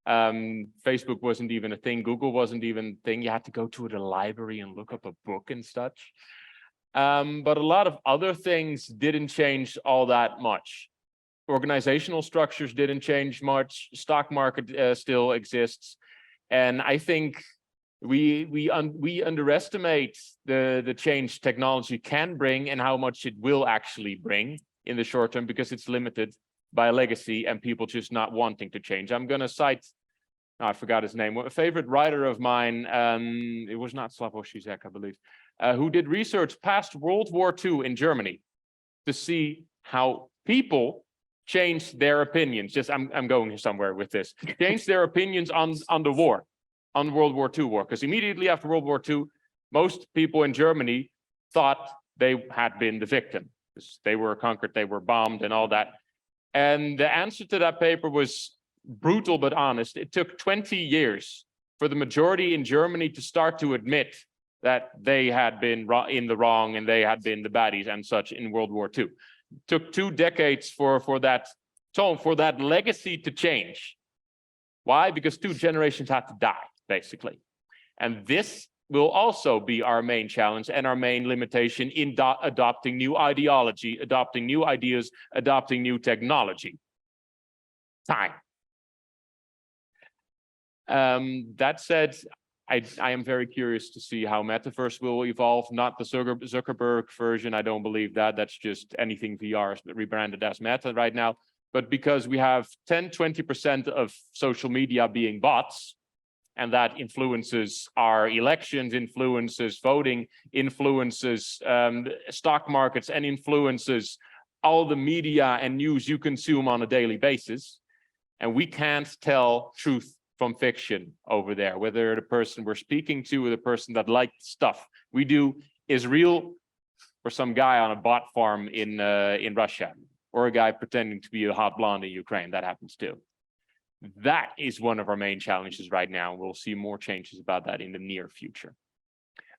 Facebook wasn't even a thing. Google wasn't even a thing. You had to go to the library and look up a book and such. But a lot of other things didn't change all that much. Organizational structures didn't change much. Stock market still exists, and I think we underestimate the change technology can bring and how much it will actually bring in the short term, because it's limited by legacy and people just not wanting to change. I'm going to cite, I forgot his name, a favorite writer of mine. It was not Slavoj Žižek, I believe. Who did research past World War II in Germany to see how people changed their opinions. I'm going somewhere with this. Changed their opinions on the war, on World War II war. Because immediately after World War II, most people in Germany thought they had been the victim. They were conquered, they were bombed and all that. And the answer to that paper was brutal but honest. It took 20 years for the majority in Germany to start to admit that they had been in the wrong and they had been the baddies and such in World War II. It took 2 decades for that legacy to change. Why? Because 2 generations had to die, basically. And this will also be our main challenge and our main limitation in adopting new ideology, adopting new ideas, adopting new technology. Time. That said, I am very curious to see how Metaverse will evolve. Not the Zuckerberg version. I don't believe that. That's just anything VR is rebranded as Meta right now. But because we have 10-20% of social media being bots, and that influences our elections, influences voting, influences stock markets, and influences all the media and news you consume on a daily basis. And we can't tell truth from fiction over there, whether the person we're speaking to or the person that liked stuff we do is real or some guy on a bot farm in Russia. or a guy pretending to be a hot blonde in Ukraine. That happens too. That is one of our main challenges right now. We'll see more changes about that in the near future.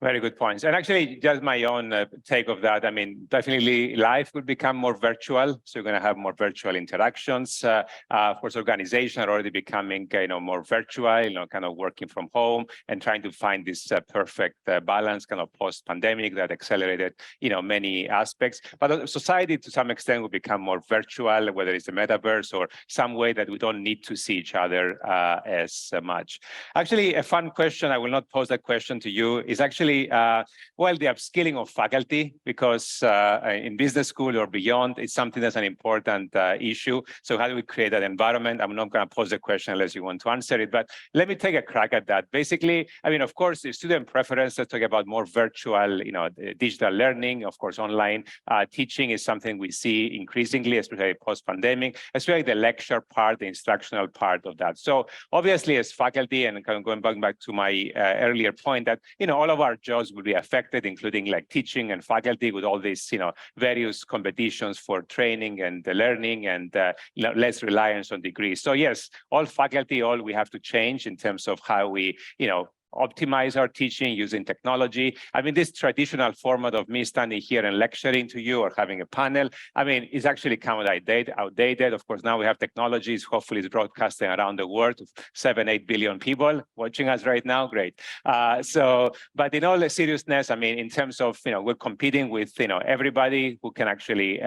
Very good points. And actually, just my own take of that. I mean, definitely life will become more virtual. So you're going to have more virtual interactions. Of course, organizations are already becoming, more virtual, kind of working from home and trying to find this perfect balance, kind of post-pandemic that accelerated, many aspects. But society, to some extent, will become more virtual, whether it's the metaverse or some way that we don't need to see each other as much. Actually, a fun question, I will not pose that question to you, is actually the upskilling of faculty, because in business school or beyond, it's something that's an important issue. So how do we create that environment? I'm not going to pose the question unless you want to answer it, but let me take a crack at that. Basically, I mean, of course, the student preferences talk about more virtual, digital learning. Of course, online teaching is something we see increasingly, especially post-pandemic, especially the lecture part, the instructional part of that. So obviously, as faculty, and kind of going back to my earlier point, that all of our jobs will be affected, including like teaching and faculty, with all these various competitions for training and learning, and less reliance on degrees. So yes, all faculty, all we have to change in terms of how we optimize our teaching using technology. I mean, this traditional format of me standing here and lecturing to you or having a panel, I mean, is actually kind of outdated. Of course, now we have technologies, hopefully it's broadcasting around the world, 7-8 billion people watching us right now, great. But in all the seriousness, I mean, in terms of, we're competing with, everybody who can actually,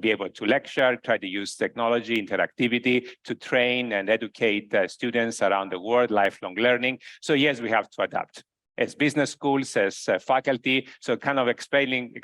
be able to lecture, try to use technology, interactivity to train and educate students around the world, lifelong learning. So yes, we have to adapt as business schools, as faculty. So kind of expecting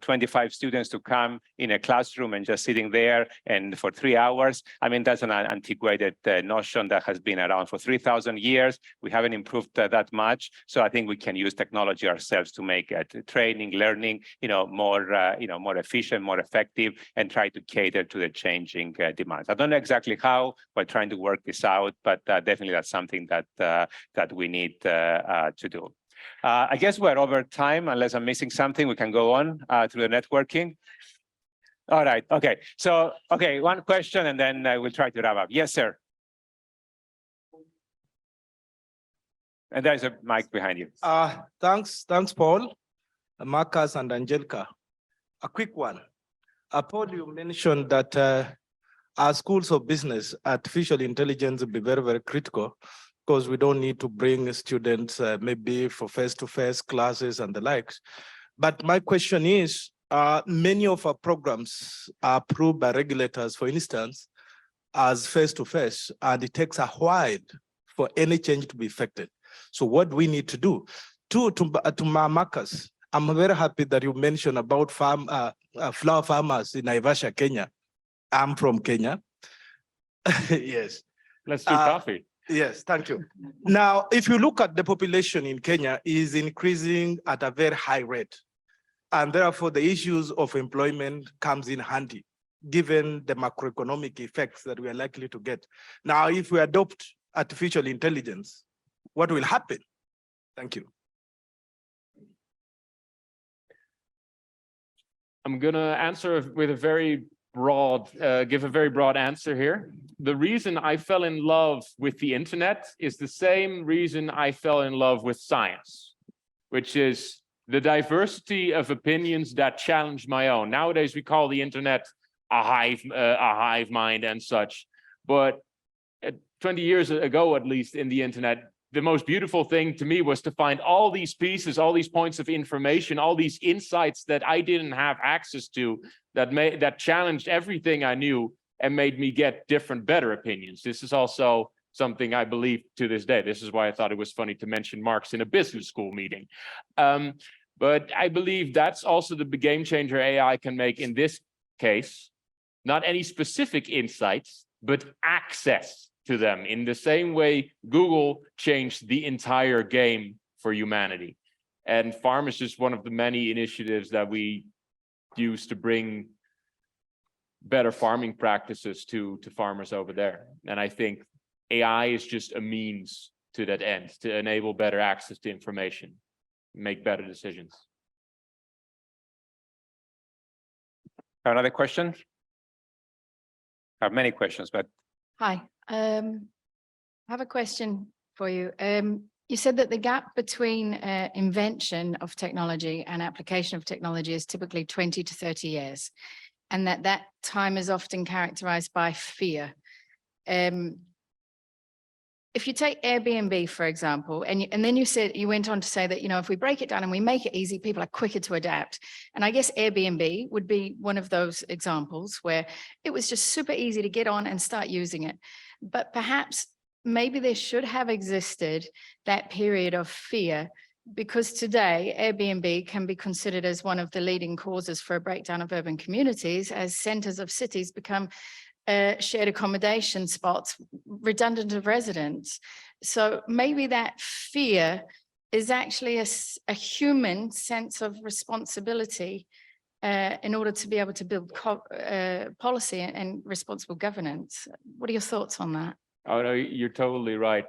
25 students to come in a classroom and just sitting there and for 3 hours. I mean, that's an antiquated notion that has been around for 3,000 years. We haven't improved that much. So I think we can use technology ourselves to make training, learning, more efficient, more effective, and try to cater to the changing demands. I don't know exactly how we're trying to work this out, but definitely that's something that we need to do. I guess we're over time. Unless I'm missing something, we can go on through the networking. All right. Okay. So, one question, and then we'll try to wrap up. Yes, sir. And there's a mic behind you. Thanks, Paul, Markus, and Angelica. A quick one. Paul, you mentioned that our schools of business, artificial intelligence will be very, very critical, because we don't need to bring students maybe for face-to-face classes and the likes. But my question is, many of our programs are approved by regulators, for instance, as face-to-face, and it takes a while for any change to be effected. So what do we need to do? To Markus, I'm very happy that you mentioned about flower farmers in Naivasha, Kenya. I'm from Kenya. Yes. Let's do coffee. Yes, thank you. Now, if you look at the population in Kenya, is increasing at a very high rate. And therefore, the issues of employment comes in handy, given the macroeconomic effects that we are likely to get. Now, if we adopt artificial intelligence, what will happen? Thank you. I'm going to answer with a very broad, give a very broad answer here. The reason I fell in love with the internet is the same reason I fell in love with science, which is the diversity of opinions that challenge my own. Nowadays, we call the internet a hive mind and such. But 20 years ago, at least, in the internet, the most beautiful thing to me was to find all these pieces, all these points of information, all these insights that I didn't have access to, that challenged everything I knew and made me get different, better opinions. This is also something I believe to this day. This is why I thought it was funny to mention Marx in a business school meeting. But I believe that's also the game changer AI can make in this case. Not any specific insights, but access to them in the same way Google changed the entire game for humanity. And Farm is just one of the many initiatives that we use to bring better farming practices to farmers over there. And I think AI is just a means to that end, to enable better access to information, make better decisions. Another question? have many questions, but Hi, I have a question for you. You said that the gap between invention of technology and application of technology is typically 20 to 30 years, and that time is often characterized by fear. If you take Airbnb, for example, and then you went on to say that, if we break it down and we make it easy, people are quicker to adapt. And I guess Airbnb would be one of those examples where it was just super easy to get on and start using it. But perhaps maybe there should have existed that period of fear, because today Airbnb can be considered as one of the leading causes for a breakdown of urban communities as centers of cities become shared accommodation spots, redundant of residents. So maybe that fear is actually a human sense of responsibility in order to be able to build policy and responsible governance. What are your thoughts on that? Oh, no, you're totally right.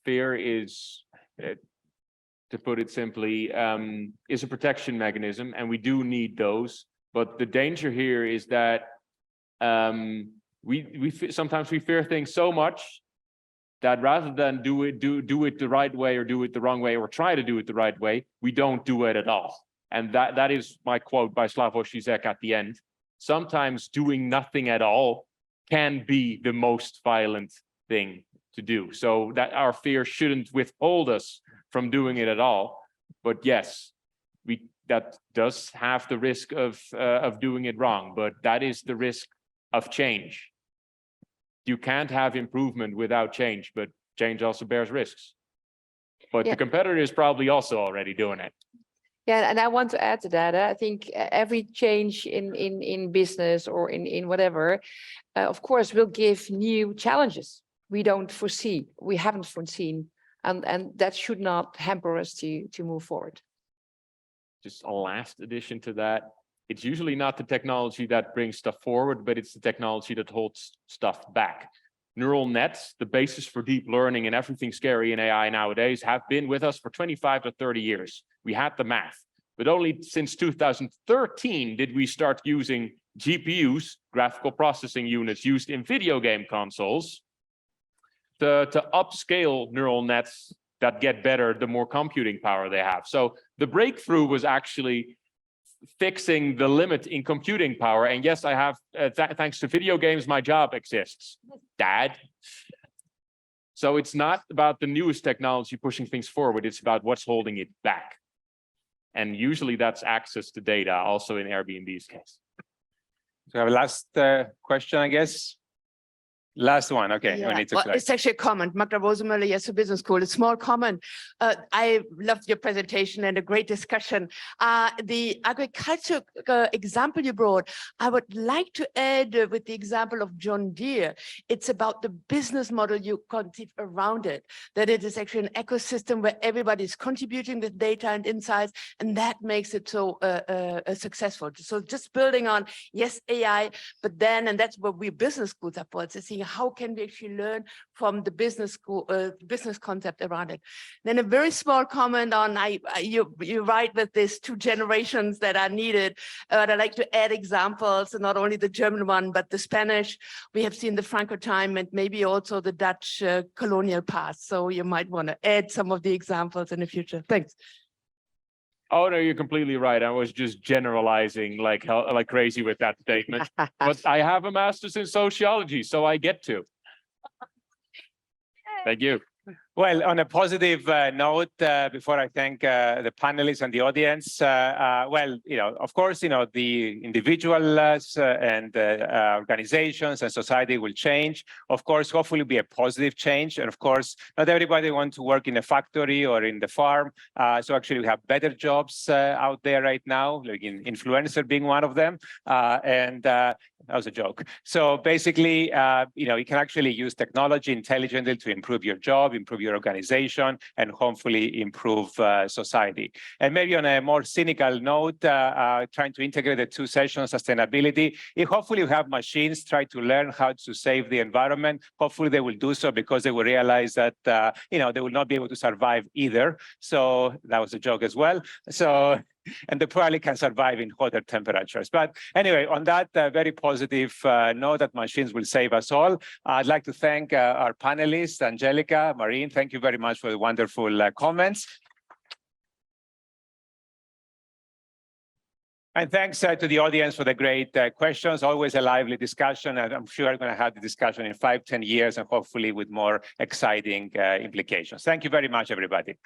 Fear is, to put it simply, is a protection mechanism, and we do need those. But the danger here is that sometimes we fear things so much that rather than do it the right way or do it the wrong way or try to do it the right way, we don't do it at all. And that is my quote by Slavoj Žižek at the end. Sometimes doing nothing at all can be the most violent thing to do. So that our fear shouldn't withhold us from doing it at all. But yes, that does have the risk of doing it wrong, but that is the risk of change. You can't have improvement without change, but change also bears risks. But the competitor is probably also already doing it. Yeah, and I want to add to that. I think every change in business or in whatever, of course, will give new challenges we haven't foreseen, and that should not hamper us to move forward. Just a last addition to that. It's usually not the technology that brings stuff forward, but it's the technology that holds stuff back. Neural nets, the basis for deep learning and everything scary in AI nowadays, have been with us for 25 to 30 years. We had the math, but only since 2013 did we start using GPUs, graphical processing units used in video game consoles, to upscale neural nets that get better the more computing power they have. So the breakthrough was actually fixing the limit in computing power. And yes, I have, thanks to video games, my job exists, Dad. So it's not about the newest technology pushing things forward, it's about what's holding it back. And usually that's access to data, also in Airbnb's case. So we have a last question, I guess. Last one, okay. Yeah. We need to Well, close. it's actually a comment. Magda Rosemüller, yes, Business School. A small comment. I loved your presentation and a great discussion. The agriculture example you brought, I would like to add with the example of John Deere. It's about the business model you conceive around it, that it is actually an ecosystem where everybody is contributing with data and insights, and that makes it so successful. So just building on, yes, AI, but then, and that's what we business schools are for, to see how can we actually learn from the business school, business concept around it. Then a very small comment on, you're right with these two generations that are needed. But I like to add examples, not only the German one, but the Spanish. We have seen the Franco time and maybe also the Dutch colonial past. So you might want to add some of the examples in the future. Thanks. Oh, no, you're completely right. I was just generalizing like crazy with that statement. But I have a master's in sociology, so I get to. Thank you. Well, on a positive note, before I thank the panelists and the audience, well, of course, the individuals and organizations and society will change. Of course, hopefully be a positive change. And of course, not everybody wants to work in a factory or in the farm. So actually we have better jobs out there right now, like influencer being one of them. And that was a joke. So basically, you can actually use technology intelligently to improve your job, improve your organization, and hopefully improve society. And maybe on a more cynical note, trying to integrate the two sessions, sustainability. If hopefully you have machines try to learn how to save the environment, hopefully they will do so because they will realize that they will not be able to survive either. So that was a joke as well. So and they probably can survive in hotter temperatures. But anyway, on that very positive note that machines will save us all, I'd like to thank our panelists, Angelica, Marijn, thank you very much for the wonderful comments. And thanks to the audience for the great questions, always a lively discussion. And I'm sure I'm going to have the discussion in 5, 10 years and hopefully with more exciting implications. Thank you very much, everybody.